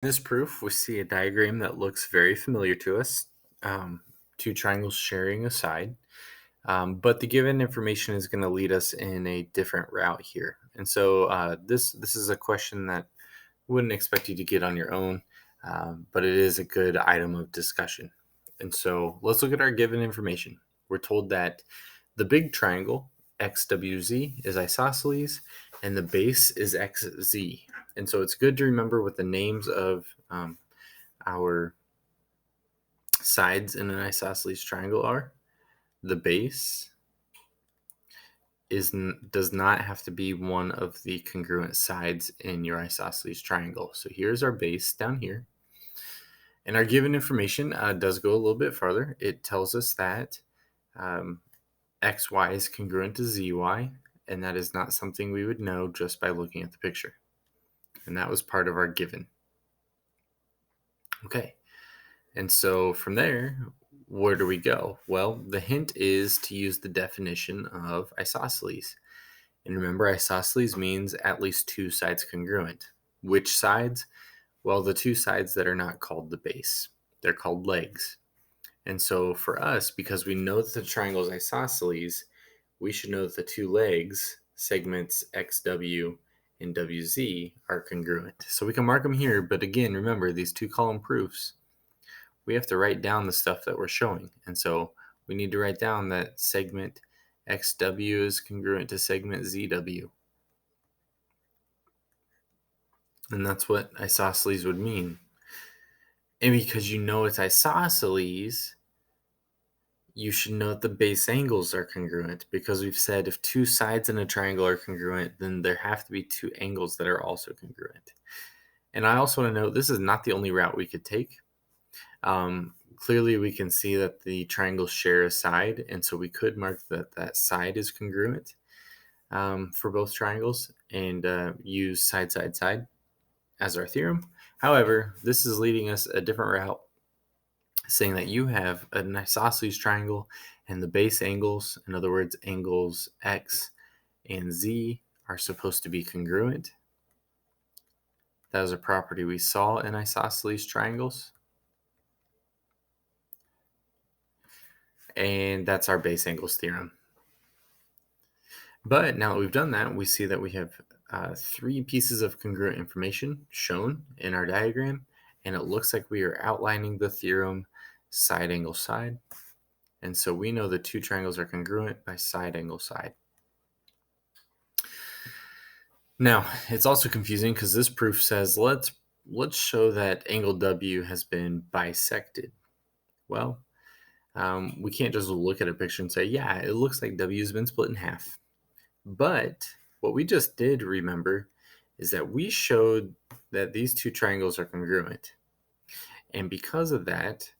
In this proof, we see a diagram that looks very familiar to us. Um, Two triangles sharing a side, but the given information is going to lead us in a different route here. And so this is a question that wouldn't expect you to get on your own, but it is a good item of discussion. And so let's look at our given information. We're told that the big triangle XWZ is isosceles, and the base is XZ. And so it's good to remember what the names of our sides in an isosceles triangle are. The base does not have to be one of the congruent sides in your isosceles triangle. So here's our base down here. And our given information does go a little bit farther. It tells us that um, xy is congruent to zy, and that is not something we would know just by looking at the picture. And that was part of our given. Okay, and so from there, where do we go? Well, the hint is to use the definition of isosceles. And remember, isosceles means at least two sides congruent. Which sides? Well, the two sides that are not called the base. They're called legs. And so for us, because we know that the triangle is isosceles, we should know that the two legs, segments XW and WZ, are congruent. So we can mark them here, but again, remember these two column proofs, we have to write down the stuff that we're showing. And so we need to write down that segment XW is congruent to segment ZW. And that's what isosceles would mean. And because you know it's isosceles, you should note the base angles are congruent, because we've said if two sides in a triangle are congruent, then there have to be two angles that are also congruent. And I also want to note this is not the only route we could take. Clearly, we can see that the triangles share a side, and so we could mark that that side is congruent for both triangles and use side, side, side as our theorem. However, this is leading us a different route, saying that you have an isosceles triangle and the base angles, in other words, angles X and Z, are supposed to be congruent. That is a property we saw in isosceles triangles. And that's our base angles theorem. But now that we've done that, we see that we have three pieces of congruent information shown in our diagram, and it looks like we are outlining the theorem side angle side. And so we know the two triangles are congruent by side angle side. Now, it's also confusing because this proof says let's show that angle W has been bisected. Well, we can't just look at a picture and say, yeah, it looks like W has been split in half. But what we just did, remember, is that we showed that these two triangles are congruent. And because of that,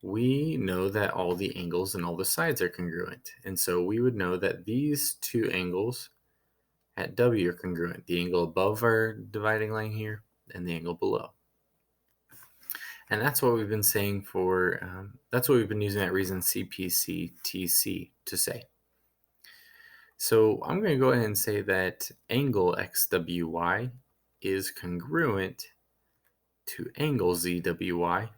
we know that all the angles and all the sides are congruent. And so we would know that these two angles at W are congruent. The angle above our dividing line here and the angle below. And that's what we've been saying that's what we've been using that reason CPCTC to say. So I'm going to go ahead and say that angle XWY is congruent to angle ZWY.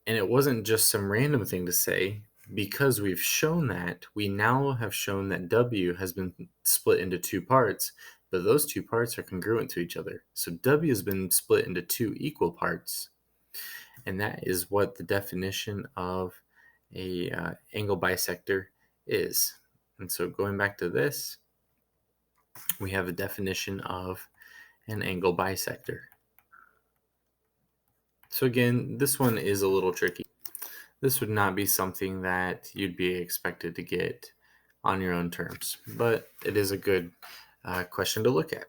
And it wasn't just some random thing to say. Because we've shown that, we now have shown that W has been split into two parts, but those two parts are congruent to each other. So W has been split into two equal parts. And that is what the definition of a angle bisector is. And so going back to this, we have a definition of an angle bisector. So again, this one is a little tricky. This would not be something that you'd be expected to get on your own terms, but it is a good question to look at.